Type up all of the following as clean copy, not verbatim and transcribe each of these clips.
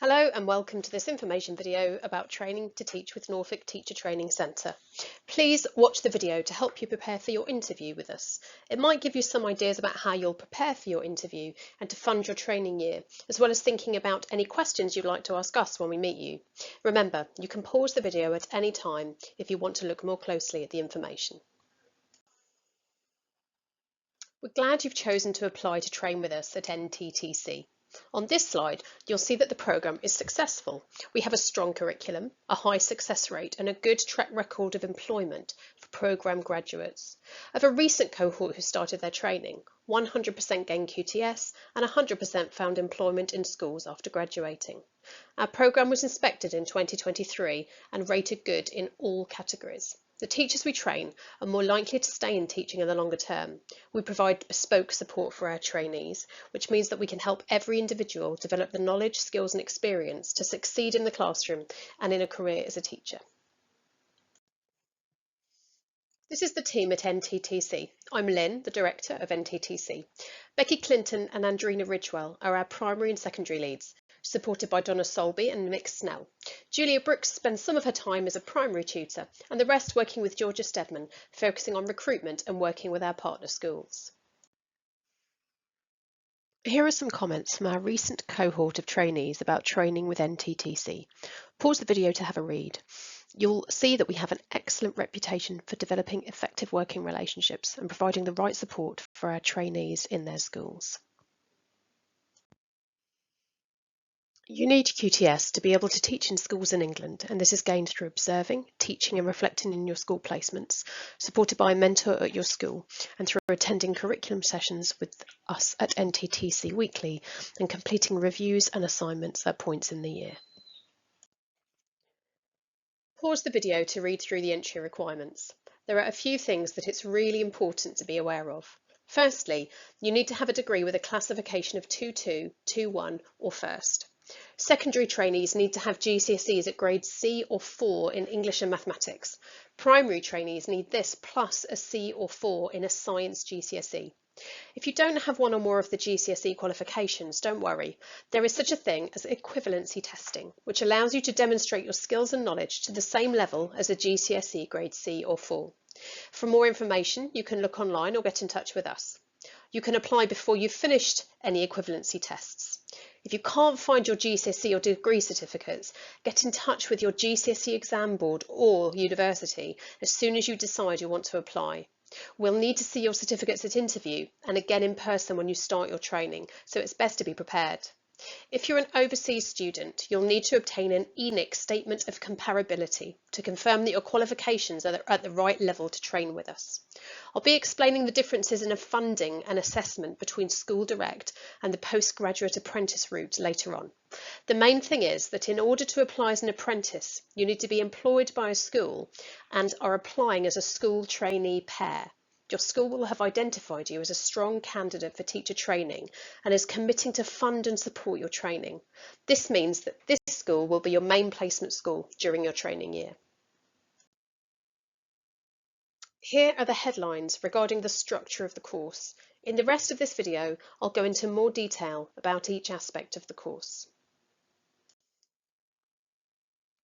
Hello and welcome to this information video about training to teach with Norfolk Teacher Training Centre. Please watch the video to help you prepare for your interview with us. It might give you some ideas about how you'll prepare for your interview and to fund your training year, as well as thinking about any questions you'd like to ask us when we meet you. Remember, you can pause the video at any time if you want to look more closely at the information. We're glad you've chosen to apply to train with us at NTTC. On this slide, you'll see that the programme is successful. We have a strong curriculum, a high success rate and a good track record of employment for programme graduates. Of a recent cohort who started their training, 100% gained QTS and 100% found employment in schools after graduating. Our programme was inspected in 2023 and rated good in all categories. The teachers we train are more likely to stay in teaching in the longer term. We provide bespoke support for our trainees, which means that we can help every individual develop the knowledge, skills and experience to succeed in the classroom and in a career as a teacher. This is the team at NTTC. I'm Lynn, the Director of NTTC. Becky Clinton and Andrina Ridgewell are our primary and secondary leads, supported by Donna Solby and Mick Snell. Julia Brooks spends some of her time as a primary tutor and the rest working with Georgia Stedman, focusing on recruitment and working with our partner schools. Here are some comments from our recent cohort of trainees about training with NTTC. Pause the video to have a read. You'll see that we have an excellent reputation for developing effective working relationships and providing the right support for our trainees in their schools. You need QTS to be able to teach in schools in England, and this is gained through observing, teaching and reflecting in your school placements, supported by a mentor at your school, and through attending curriculum sessions with us at NTTC weekly and completing reviews and assignments at points in the year. Pause the video to read through the entry requirements. There are a few things that it's really important to be aware of. Firstly, you need to have a degree with a classification of 2-2, 2-1 or first. Secondary trainees need to have GCSEs at grades C or 4 in English and mathematics. Primary trainees need this plus a C or 4 in a science GCSE. If you don't have one or more of the GCSE qualifications, don't worry. There is such a thing as equivalency testing, which allows you to demonstrate your skills and knowledge to the same level as a GCSE grade C or 4. For more information, you can look online or get in touch with us. You can apply before you've finished any equivalency tests. If you can't find your GCSE or degree certificates, get in touch with your GCSE exam board or university as soon as you decide you want to apply. We'll need to see your certificates at interview and again in person when you start your training, so it's best to be prepared. If you're an overseas student, you'll need to obtain an ENIC statement of comparability to confirm that your qualifications are at the right level to train with us. I'll be explaining the differences in funding and assessment between School Direct and the postgraduate apprentice route later on. The main thing is that in order to apply as an apprentice, you need to be employed by a school and are applying as a school trainee pair. Your school will have identified you as a strong candidate for teacher training and is committing to fund and support your training. This means that this school will be your main placement school during your training year. Here are the headlines regarding the structure of the course. In the rest of this video, I'll go into more detail about each aspect of the course.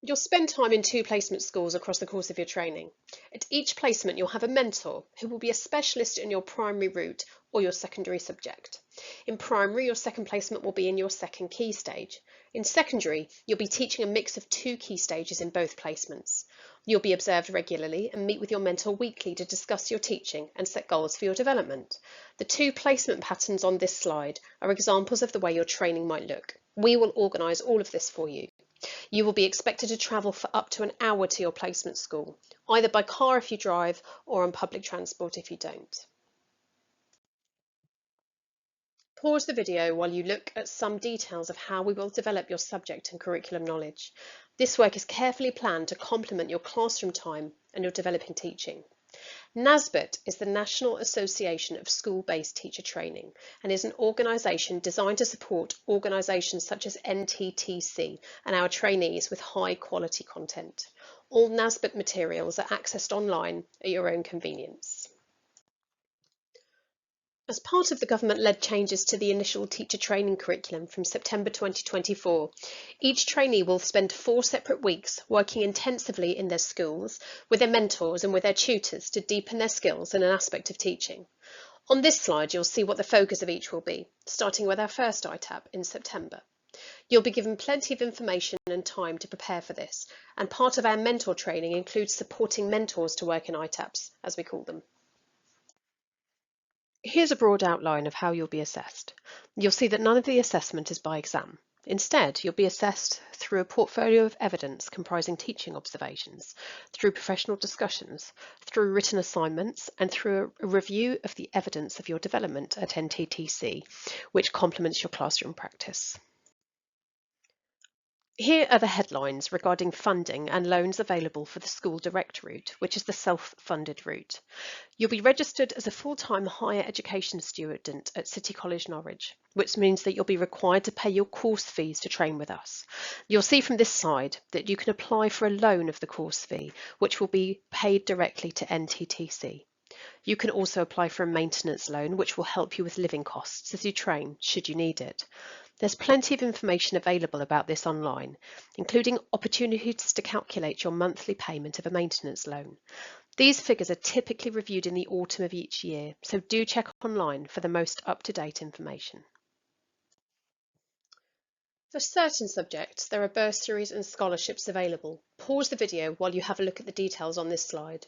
You'll spend time in 2 placement schools across the course of your training. At each placement, you'll have a mentor who will be a specialist in your primary route or your secondary subject. In primary, your second placement will be in your second key stage. In secondary, you'll be teaching a mix of 2 key stages in both placements. You'll be observed regularly and meet with your mentor weekly to discuss your teaching and set goals for your development. The 2 placement patterns on this slide are examples of the way your training might look. We will organise all of this for you. You will be expected to travel for up to an hour to your placement school, either by car if you drive or on public transport if you don't. Pause the video while you look at some details of how we will develop your subject and curriculum knowledge. This work is carefully planned to complement your classroom time and your developing teaching. NASBT is the National Association of School-Based Teacher Training and is an organisation designed to support organisations such as NTTC and our trainees with high quality content. All NASBT materials are accessed online at your own convenience. As part of the government-led changes to the initial teacher training curriculum from September 2024, each trainee will spend 4 separate weeks working intensively in their schools with their mentors and with their tutors to deepen their skills in an aspect of teaching. On this slide, you'll see what the focus of each will be, starting with our first ITAP in September. You'll be given plenty of information and time to prepare for this, and part of our mentor training includes supporting mentors to work in ITAPs, as we call them. Here's a broad outline of how you'll be assessed. You'll see that none of the assessment is by exam. Instead, you'll be assessed through a portfolio of evidence comprising teaching observations, through professional discussions, through written assignments, and through a review of the evidence of your development at NTTC, which complements your classroom practice. Here are the headlines regarding funding and loans available for the School Direct route, which is the self-funded route. You'll be registered as a full-time higher education student at City College Norwich, which means that you'll be required to pay your course fees to train with us. You'll see from this side that you can apply for a loan of the course fee, which will be paid directly to NTTC. You can also apply for a maintenance loan, which will help you with living costs as you train, should you need it. There's plenty of information available about this online, including opportunities to calculate your monthly payment of a maintenance loan. These figures are typically reviewed in the autumn of each year, so do check online for the most up-to-date information. For certain subjects, there are bursaries and scholarships available. Pause the video while you have a look at the details on this slide.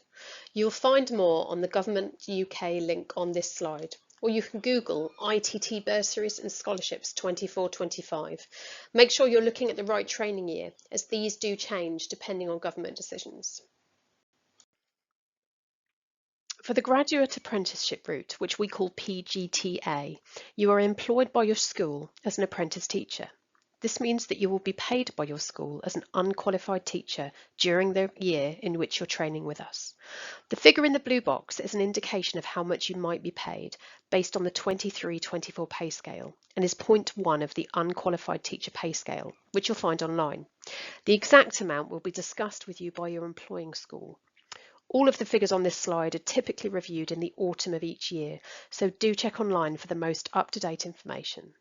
You'll find more on the Government UK link on this slide, or you can Google ITT Bursaries and Scholarships 24-25. Make sure you're looking at the right training year, as these do change depending on government decisions. For the graduate apprenticeship route, which we call PGTA, you are employed by your school as an apprentice teacher. This means that you will be paid by your school as an unqualified teacher during the year in which you're training with us. The figure in the blue box is an indication of how much you might be paid based on the 23-24 pay scale and is 0.1 of the unqualified teacher pay scale, which you'll find online. The exact amount will be discussed with you by your employing school. All of the figures on this slide are typically reviewed in the autumn of each year, so do check online for the most up-to-date information.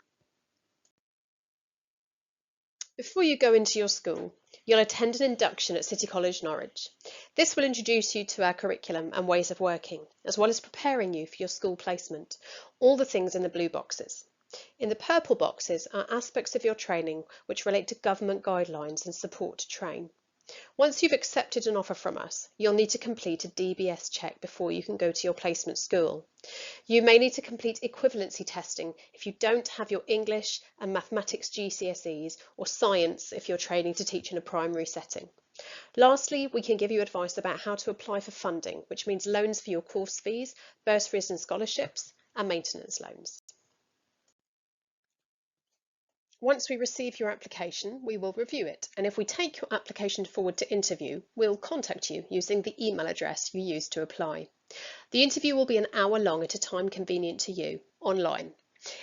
Before you go into your school, you'll attend an induction at City College Norwich. This will introduce you to our curriculum and ways of working, as well as preparing you for your school placement, all the things in the blue boxes. In the purple boxes are aspects of your training which relate to government guidelines and support to train. Once you've accepted an offer from us, you'll need to complete a DBS check before you can go to your placement school. You may need to complete equivalency testing if you don't have your English and mathematics GCSEs or science if you're training to teach in a primary setting. Lastly, we can give you advice about how to apply for funding, which means loans for your course fees, bursaries and scholarships, and maintenance loans. Once we receive your application, we will review it, and if we take your application forward to interview, we'll contact you using the email address you used to apply. The interview will be an hour long at a time convenient to you, online.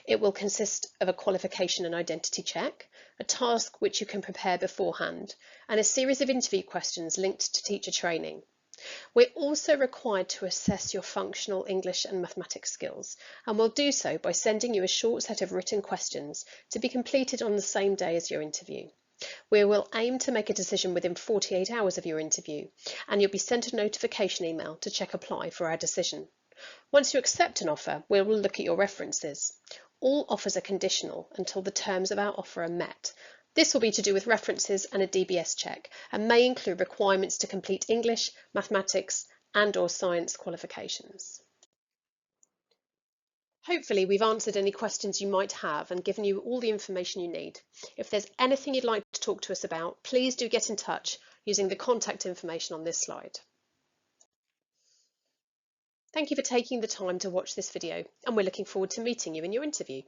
It will consist of a qualification and identity check, a task which you can prepare beforehand, and a series of interview questions linked to teacher training. We're also required to assess your functional English and mathematics skills, and we'll do so by sending you a short set of written questions to be completed on the same day as your interview. We will aim to make a decision within 48 hours of your interview, and you'll be sent a notification email to check apply for our decision. Once you accept an offer, we will look at your references. All offers are conditional until the terms of our offer are met. This will be to do with references and a DBS check, and may include requirements to complete English, mathematics and/or science qualifications. Hopefully we've answered any questions you might have and given you all the information you need. If there's anything you'd like to talk to us about, please do get in touch using the contact information on this slide. Thank you for taking the time to watch this video, and we're looking forward to meeting you in your interview.